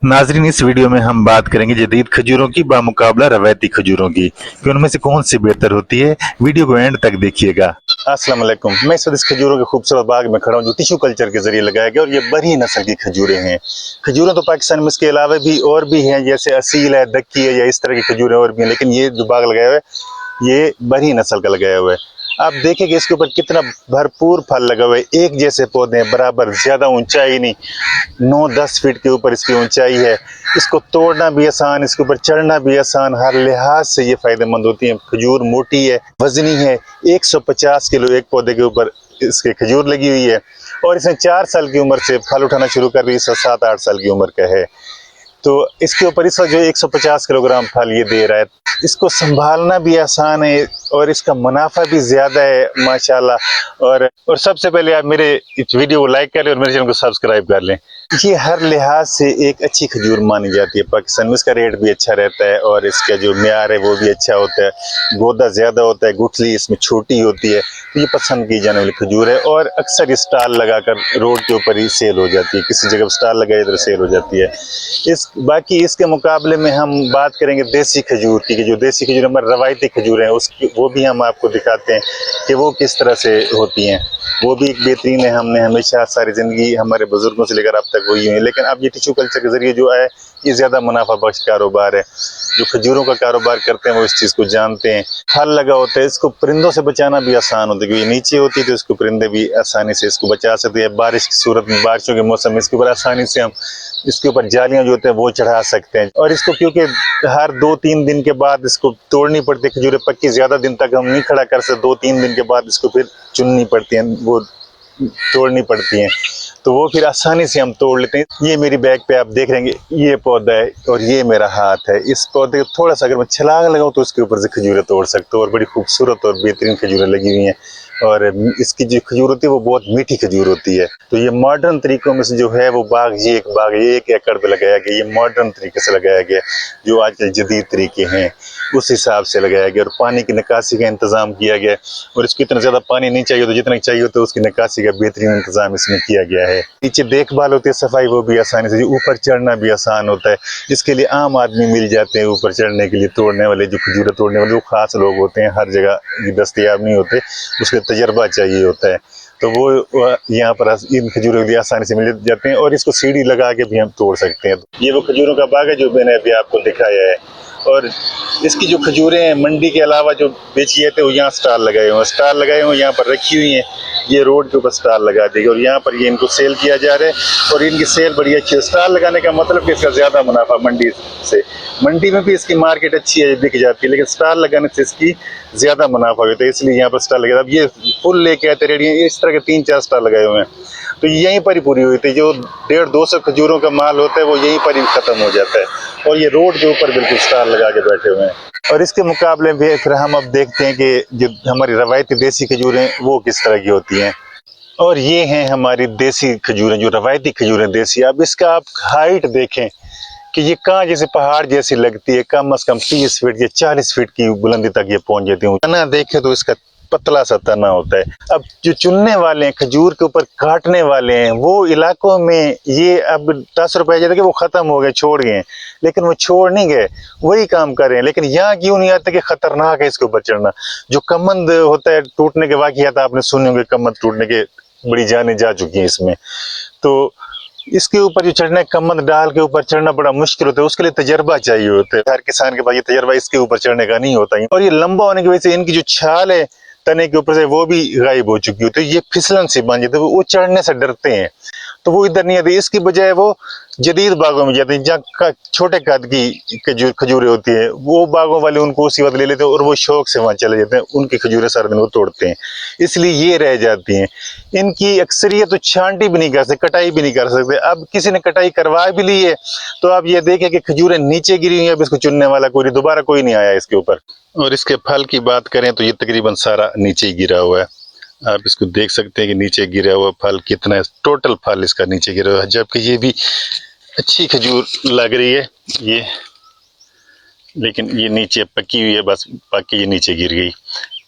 नाजरीन, इस वीडियो में हम बात करेंगे जदीद खजूरों की बामुकाबला रवायती खजूरों की कि उनमें से कौन सी बेहतर होती है। वीडियो को एंड तक देखिएगा। अस्सलाम वालेकुम। मैं इस वक्त इस खजूरों के खूबसूरत बाग में खड़ा हूँ जो टिश्यू कल्चर के जरिए लगाया गया, और ये बड़ी नस्ल की खजूरें हैं। खजूरें तो पाकिस्तान में इसके अलावा भी और भी हैं, जैसे असील है, दक्की है, या इस तरह की खजूरें और भी हैं, लेकिन ये जो बाग लगाया हुआ है ये बड़ी नस्ल का लगाया हुआ है। आप देखेंगे इसके ऊपर कितना भरपूर फल लगा हुआ है। एक जैसे पौधे हैं बराबर, ज्यादा ऊंचाई नहीं, 9-10 फीट के ऊपर इसकी ऊंचाई है। इसको तोड़ना भी आसान, इसके ऊपर चढ़ना भी आसान, हर लिहाज से ये फायदेमंद होती है। खजूर मोटी है, वजनी है, 150 किलो एक पौधे के ऊपर इसके खजूर लगी हुई है, और इसने 4 साल की उम्र से फल उठाना शुरू कर दी। 7-8 साल की उम्र का है, तो इसके ऊपर इस वक्त जो 150 किलोग्राम फल ये दे रहा है। इसको संभालना भी आसान है और इसका मुनाफा भी ज्यादा है माशाल्लाह। और सबसे पहले आप मेरे इस वीडियो को लाइक कर लें और मेरे चैनल को सब्सक्राइब कर लें। ये हर लिहाज से एक अच्छी खजूर मानी जाती है पाकिस्तान में। इसका रेट भी अच्छा रहता है और इसका जो म्यार है वो भी अच्छा होता है। गोदा ज्यादा होता है, गुठली इसमें छोटी होती है, तो ये पसंद की जाने वाली खजूर है। और अक्सर ये स्टॉल लगाकर रोड के ऊपर ही सेल हो जाती है, किसी जगह स्टॉल लगाए इधर सेल हो जाती है। बाकी इसके मुकाबले में हम बात करेंगे देसी खजूर की, कि जो देसी खजूर हमारे रवायती खजूर हैं उसकी वो भी हम आपको दिखाते हैं कि वो किस तरह से होती हैं। वो भी एक बेहतरीन है। हमने हमेशा सारी ज़िंदगी हमारे बुजुर्गों से लेकर अब तक वही है, लेकिन अब ये टिश्यू कल्चर के ज़रिए जो है ये ज़्यादा मुनाफा बख्श कारोबार है। जो खजूरों का कारोबार करते हैं वो इस चीज़ को जानते हैं। फल लगा होता है, इसको परिंदों से बचाना भी आसान होता है, क्योंकि नीचे होती है तो इसको परिंदे भी आसानी से इसको बचा सकते हैं। बारिश की सूरत में, बारिशों के मौसम में इसके ऊपर आसानी से हम इसके ऊपर जालियां जो होते हैं वो चढ़ा सकते हैं। और इसको क्योंकि हर 2-3 दिन के बाद इसको तोड़नी पड़ती है, खजूरें पक्की ज्यादा दिन तक हम नहीं खड़ा कर सकते, 2-3 दिन के बाद इसको फिर चुननी पड़ती है, वो तोड़नी पड़ती हैं, तो वो फिर आसानी से हम तोड़ लेते हैं। ये मेरी बैग पे आप देख रहे हैं, ये पौधा है और ये मेरा हाथ है। इस पौधे को थोड़ा सा अगर मैं छलांग लगाऊं तो उसके ऊपर से खजूरें तोड़ सकते हो, और बड़ी खूबसूरत और बेहतरीन खजूरें लगी हुई हैं। और इसकी जो खजूर होती है वो बहुत मीठी खजूर होती है। तो ये मॉडर्न तरीकों में से जो है वो बाग, ये एक एकड़ पे लगाया गया, ये मॉडर्न तरीके से लगाया गया, जो आजकल जदीद तरीके हैं उस हिसाब से लगाया गया। और पानी की निकासी का इंतजाम किया गया, और इसको इतना ज्यादा पानी नहीं चाहिए, तो जितना चाहिए होता है उसकी निकासी का बेहतरीन इंतजाम इसमें किया गया है। नीचे देखभाल होती है, सफाई वो भी आसानी से, ऊपर चढ़ना भी आसान होता है। इसके लिए आम आदमी मिल जाते हैं ऊपर चढ़ने के लिए, तोड़ने वाले, जो खजूरें तोड़ने वाले, वो खास लोग होते हैं, हर जगह दस्तयाब नहीं होते, उसके तजर्बा चाहिए होता है, तो वो यहाँ पर इन खजूरों के लिए आसानी से मिल जाते हैं। और इसको सीढ़ी लगा के भी हम तोड़ सकते हैं। ये वो खजूरों का बाग है जो मैंने अभी आपको दिखाया है। और इसकी जो खजूरें हैं मंडी के अलावा जो बेची जाते हैं वो यहाँ स्टॉल लगाए हुए यहाँ पर रखी हुई हैं। ये रोड के ऊपर स्टॉल लगा देगी और यहाँ पर ये इनको सेल किया जा रहा है, और इनकी सेल बड़ी अच्छी है। स्टॉल लगाने का मतलब कि इसका ज्यादा मुनाफा मंडी से, मंडी में भी इसकी मार्केट अच्छी है, बिक जाती है, लेकिन स्टॉल लगाने से इसकी ज्यादा मुनाफा होता है, इसलिए यहाँ पर स्टॉल लगा। अब ये फुल लेके आते रेडी, इस तरह के 3-4 स्टॉल लगाए हुए हैं, तो यहीं पर ही पूरी हुई थी। जो 150-200 खजूरों का माल होता है वो यहीं पर ही खत्म हो जाता है, और ये रोड के ऊपर बिल्कुल स्टॉल लगा के बैठे हुए हैं। और इसके मुकाबले में फिर हम अब देखते हैं कि जो हमारी रवायती देसी खजूरें वो किस तरह की होती हैं। और ये हैं हमारी देसी खजूरें, जो रवायती खजूरें देसी। अब इसका आप हाइट देखें कि ये कहाँ जैसे पहाड़ जैसी लगती है, कम से कम 30 फीट या 40 फीट की बुलंदी तक ये पहुंच जाती है। तना देखे तो इसका पतला सा तना होता है। अब जो चुनने वाले हैं, खजूर के ऊपर काटने वाले हैं, वो इलाकों में ये अब 10 रुपए जाता है कि वो खत्म हो गए, छोड़ गए, लेकिन वो छोड़ नहीं गए, वही काम कर रहे हैं। लेकिन यहाँ क्यों नहीं आता कि खतरनाक है इसके ऊपर चढ़ना। जो कमंद होता है, टूटने के वाकयात आपने सुने होंगे, कमंद टूटने के बड़ी जानें जा चुकी हैं इसमें। तो इसके ऊपर जो चढ़ना है, कमंद डाल के ऊपर चढ़ना बड़ा मुश्किल होता है, उसके लिए तजर्बा चाहिए होता है। हर किसान के पास ये तजर्बा इसके ऊपर चढ़ने का नहीं होता है। और ये लंबा होने की वजह से इनकी जो छाल है तने के ऊपर से वो भी गायब हो चुकी होती है, ये फिसलन सी बन जाती है, वो चढ़ने से डरते हैं, तो वो इधर नहीं आते। इसकी बजाय वो जदीद बागों में जाते हैं जहाँ छोटे कद की खजूरें होती है, वो बागों वाले उनको उसी वक्त ले लेते हैं और वो शौक से वहां चले जाते हैं, उनकी खजूरें सारे दिन वो तोड़ते हैं, इसलिए ये रह जाती हैं। इनकी अक्सरियत तो छांटी भी नहीं कर सकते, कटाई भी नहीं कर सकते। अब किसी ने कटाई करवा भी ली है तो आप ये देखें कि खजूरें नीचे गिरी हुई है, अब इसको चुनने वाला कोई दोबारा कोई नहीं आया इसके ऊपर। और इसके फल की बात करें तो ये तकरीबन सारा नीचे ही गिरा हुआ है। आप इसको देख सकते हैं कि नीचे गिरा हुआ फल कितना है, टोटल फल इसका नीचे गिरा हुआ है। जबकि ये भी अच्छी खजूर लग रही है ये, लेकिन ये नीचे पकी हुई है, बस पक ये नीचे गिर गई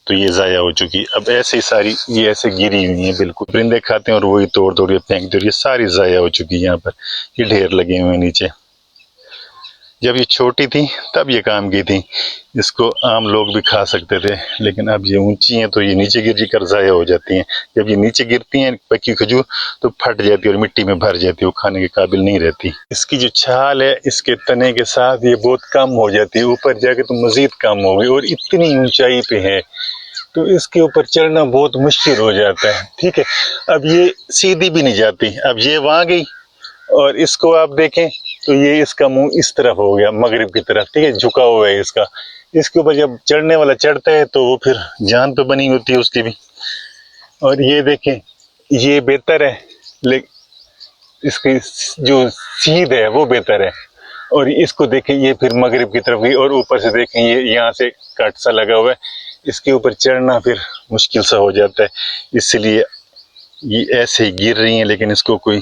तो ये ज़ाया हो चुकी। अब ऐसे ही सारी ये ऐसे गिरी हुई हैं, बिल्कुल परिंदे खाते हैं और वही तोड़ तोड़ के फेंक दे, और ये सारी ज़ाया हो चुकी है। यहाँ पर ये ढेर लगे हुए हैं नीचे। جب یہ چھوٹی تھی تب یہ کام کی تھی، اس کو عام لوگ بھی کھا سکتے تھے، لیکن اب یہ اونچی ہیں تو یہ نیچے گر کر ضائع ہو جاتی ہیں۔ جب یہ نیچے گرتی ہیں پکی کھجور تو پھٹ جاتی ہے اور مٹی میں بھر جاتی ہے، وہ کھانے کے قابل نہیں رہتی۔ اس کی جو چھال ہے اس کے تنے کے ساتھ یہ بہت کم ہو جاتی ہے، اوپر جا کے تو مزید کم ہو گئی، اور اتنی اونچائی پہ ہے تو اس کے اوپر چڑھنا بہت مشکل ہو جاتا ہے۔ ٹھیک ہے، اب یہ سیدھی بھی نہیں جاتی، اب یہ وہاں گئی اور اس کو آپ دیکھیں تو یہ اس کا منہ اس طرف ہو گیا مغرب کی طرف، ٹھیک ہے، جھکا ہوا ہے اس کا۔ اس کے اوپر جب چڑھنے والا چڑھتا ہے تو وہ پھر جان پہ بنی ہوتی ہے اس کی بھی۔ اور یہ دیکھیں یہ بہتر ہے، لیکن اس کی جو سیدھ ہے وہ بہتر ہے، اور اس کو دیکھیں یہ پھر مغرب کی طرف گئی، اور اوپر سے دیکھیں یہ یہاں سے کٹ سا لگا ہوا ہے، اس کے اوپر چڑھنا پھر مشکل سا ہو جاتا ہے، اس لیے یہ ایسے ہی گر رہی ہیں، لیکن اس کو کوئی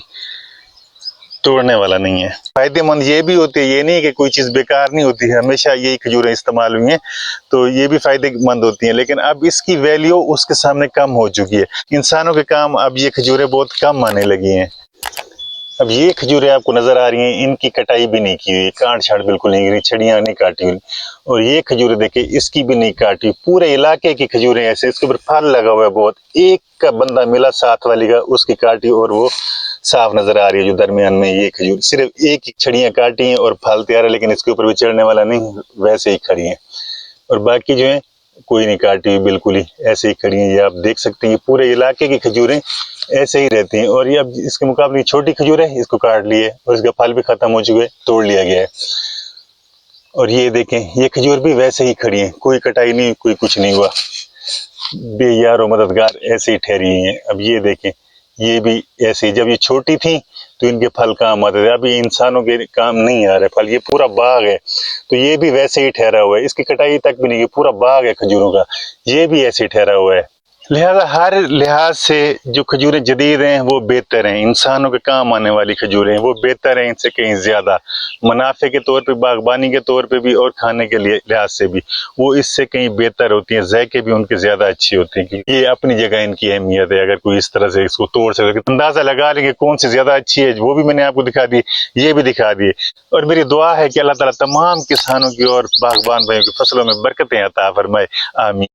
توڑنے والا نہیں ہے۔ فائدے مند یہ بھی ہوتے ہیں، یہ نہیں کہ کوئی چیز بیکار نہیں ہوتی ہے، ہمیشہ یہی کھجوریں استعمال ہوئی ہیں تو یہ بھی فائدے مند ہوتی ہیں، لیکن اب اس کی ویلیو اس کے سامنے کم ہو چکی ہے۔ انسانوں کے کام اب یہ کھجوریں بہت کم آنے لگی ہیں۔ اب یہ کھجوریں آپ کو نظر آ رہی ہیں، ان کی کٹائی بھی نہیں کی ہوئی، کانٹ چھانٹ بالکل نہیں گری، چھڑیاں نہیں کاٹی ہوئی، اور یہ کھجوریں دیکھیں اس کی بھی نہیں کاٹی، پورے علاقے کی کھجوریں ایسے، اس کے اوپر پھل لگا ہوا ہے بہت، ایک کا بندہ ملا ساتھ والی کا، اس کی کاٹی اور وہ صاف نظر آ رہی ہے جو درمیان میں یہ کھجور، صرف ایک ہی چھڑیاں کاٹی ہیں اور پھل تیار ہے، لیکن اس کے اوپر بھی چڑھنے والا نہیں، ویسے ہی کھڑی ہیں، اور باقی جو ہیں کوئی نہیں کاٹی ہوئی، بالکل ہی ایسے ہی کھڑی ہیں۔ یہ آپ دیکھ سکتے ہیں یہ پورے علاقے کی کھجوریں ایسے ہی رہتی ہیں، اور یہ اب اس کے مقابلے چھوٹی کھجور ہے، اس کو کاٹ لیے اور اس کا پھل بھی ختم ہو چکے، توڑ لیا گیا ہے۔ اور یہ دیکھیں یہ کھجور بھی ویسے ہی کھڑی ہیں، کوئی کٹائی نہیں، کوئی کچھ نہیں ہوا، بے یار و مددگار ایسے ہی ٹھہری ہیں۔ اب یہ دیکھیں یہ بھی ایسے ہی، جب یہ چھوٹی تھیں تو ان کے پھل کام آتے تھے، اب یہ انسانوں کے کام نہیں آ رہے پھل، یہ پورا باغ ہے تو یہ بھی ویسے ہی ٹھہرا ہوا ہے، اس کی کٹائی تک بھی نہیں کی، پورا باغ ہے کھجوروں کا، یہ بھی ایسے ہی ٹھہرا ہوا ہے۔ لہذا ہر لحاظ سے جو کھجوریں جدید ہیں وہ بہتر ہیں، انسانوں کے کام آنے والی کھجوریں وہ بہتر ہیں ان سے کہیں زیادہ، منافع کے طور پہ، باغبانی کے طور پہ بھی اور کھانے کے لحاظ سے بھی وہ اس سے کہیں بہتر ہوتی ہیں، ذائقے بھی ان کے زیادہ اچھی ہوتے ہیں، کیونکہ یہ اپنی جگہ ان کی اہمیت ہے۔ اگر کوئی اس طرح سے اس کو توڑ سکے، اندازہ لگا لیں کہ کون سی زیادہ اچھی ہے، وہ بھی میں نے آپ کو دکھا دی، یہ بھی دکھا دیے، اور میری دعا ہے کہ اللہ تعالیٰ تمام کسانوں کی اور باغبان بھائیوں کی فصلوں میں برکتیں عطا فرمائے، آمین۔